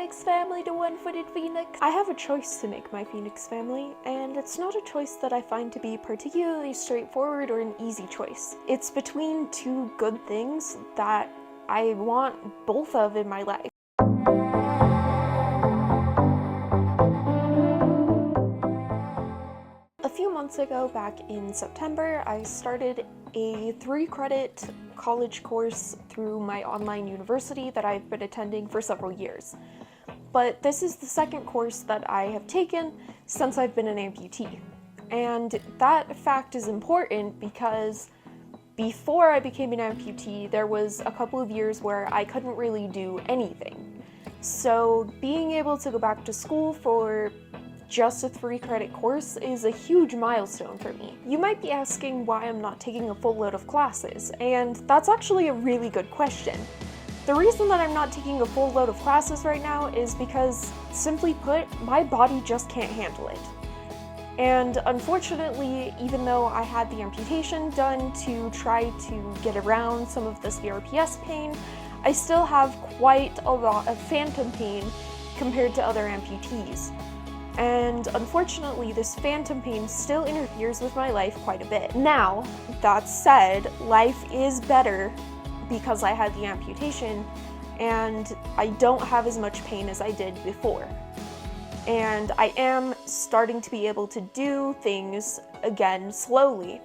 Phoenix family to one-footed Phoenix. I have a choice to make my Phoenix family, and it's not a choice that I find to be particularly straightforward or an easy choice. It's between two good things that I want both of in my life. A few months ago, back in September, I started a 3-credit college course through my online university that I've been attending for several years. But this is the second course that I have taken since I've been an amputee. And that fact is important because before I became an amputee, there was a couple of years where I couldn't really do anything. So being able to go back to school for just a 3-credit course is a huge milestone for me. You might be asking why I'm not taking a full load of classes, and that's actually a really good question. The reason that I'm not taking a full load of classes right now is because, simply put, my body just can't handle it. And unfortunately, even though I had the amputation done to try to get around some of the CRPS pain, I still have quite a lot of phantom pain compared to other amputees. And unfortunately, this phantom pain still interferes with my life quite a bit. Now, that said, life is better because I had the amputation, and I don't have as much pain as I did before. And I am starting to be able to do things again slowly,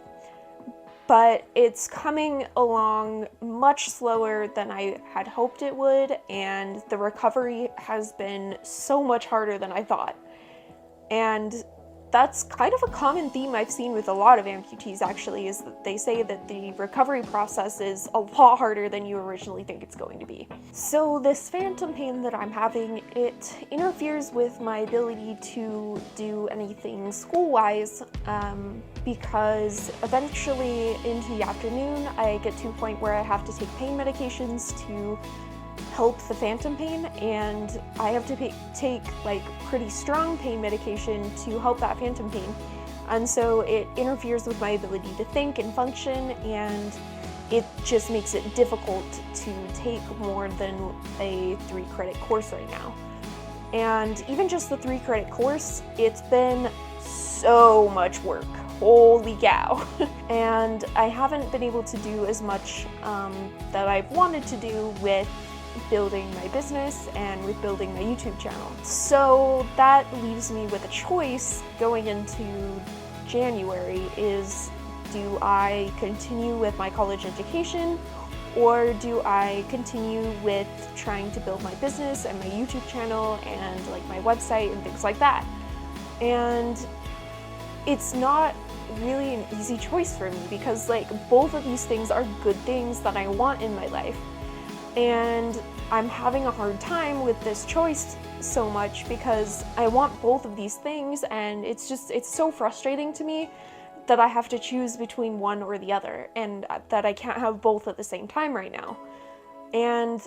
but it's coming along much slower than I had hoped it would, and the recovery has been so much harder than I thought. And that's kind of a common theme I've seen with a lot of amputees, actually, is that they say that the recovery process is a lot harder than you originally think it's going to be. So this phantom pain that I'm having, it interferes with my ability to do anything school-wise, because eventually into the afternoon, I get to a point where I have to take pain medications to help the phantom pain, and I have to take like pretty strong pain medication to help that phantom pain, and so it interferes with my ability to think and function, and it just makes it difficult to take more than a 3-credit course right now. And even just the 3-credit course, it's been so much work. Holy cow. And I haven't been able to do as much that I've wanted to do with building my business and with building my YouTube channel. So that leaves me with a choice going into January. Is, do I continue with my college education, or do I continue with trying to build my business and my YouTube channel and like my website and things like that? And it's not really an easy choice for me because like both of these things are good things that I want in my life. And I'm having a hard time with this choice so much because I want both of these things, and it's so frustrating to me that I have to choose between one or the other, and that I can't have both at the same time right now. And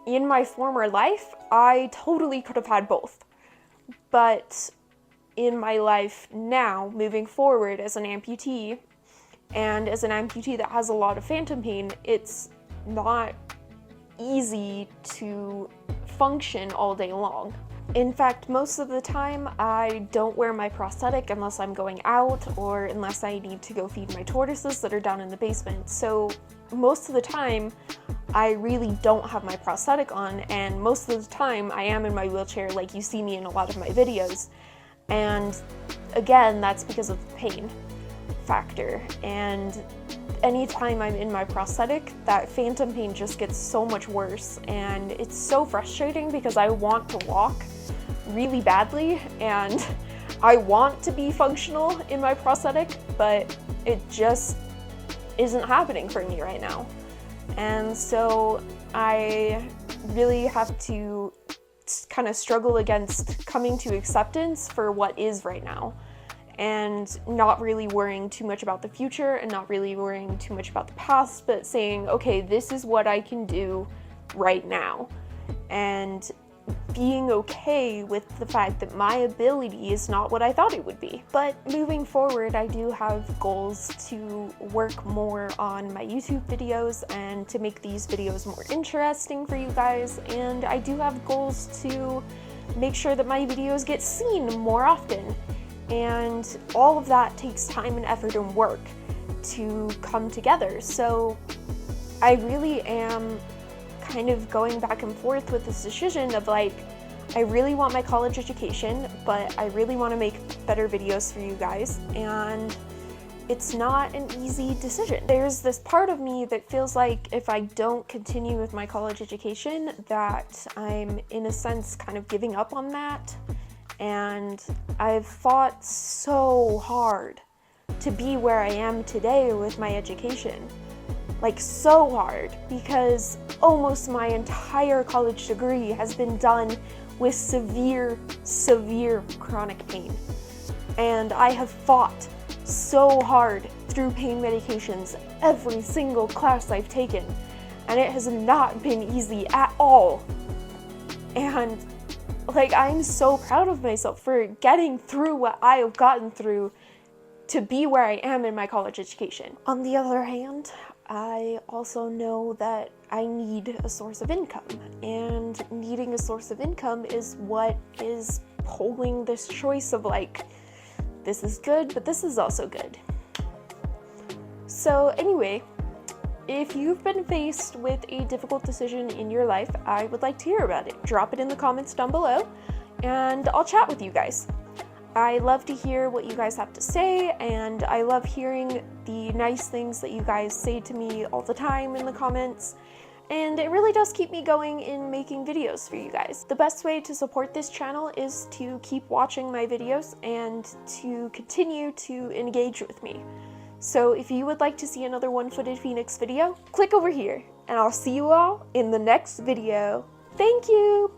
in my former life, I totally could have had both. But in my life now, moving forward as an amputee, and as an amputee that has a lot of phantom pain, it's not easy to function all day long. In fact, most of the time I don't wear my prosthetic unless I'm going out or unless I need to go feed my tortoises that are down in the basement. So most of the time I really don't have my prosthetic on, and most of the time I am in my wheelchair like you see me in a lot of my videos. And again, that's because of the pain factor. And anytime I'm in my prosthetic, that phantom pain just gets so much worse, and it's so frustrating because I want to walk really badly and I want to be functional in my prosthetic, but it just isn't happening for me right now. And so I really have to kind of struggle against coming to acceptance for what is right now, and not really worrying too much about the future and not really worrying too much about the past, but saying, okay, this is what I can do right now. And being okay with the fact that my ability is not what I thought it would be. But moving forward, I do have goals to work more on my YouTube videos and to make these videos more interesting for you guys, and I do have goals to make sure that my videos get seen more often, and all of that takes time and effort and work to come together. So I really am kind of going back and forth with this decision of like, I really want my college education, but I really want to make better videos for you guys, and it's not an easy decision. There's this part of me that feels like if I don't continue with my college education, that I'm in a sense kind of giving up on that, and I've fought so hard to be where I am today with my education. Like so hard, because almost my entire college degree has been done with severe chronic pain. And I have fought so hard through pain medications every single class I've taken, and it has not been easy at all. And like, I'm so proud of myself for getting through what I have gotten through to be where I am in my college education. On the other hand, I also know that I need a source of income, and needing a source of income is what is pulling this choice of like, this is good, but this is also good. So anyway, if you've been faced with a difficult decision in your life, I would like to hear about it. Drop it in the comments down below, and I'll chat with you guys. I love to hear what you guys have to say, and I love hearing the nice things that you guys say to me all the time in the comments, and it really does keep me going in making videos for you guys. The best way to support this channel is to keep watching my videos and to continue to engage with me. So if you would like to see another One-Footed Phoenix video, click over here, and I'll see you all in the next video. Thank you!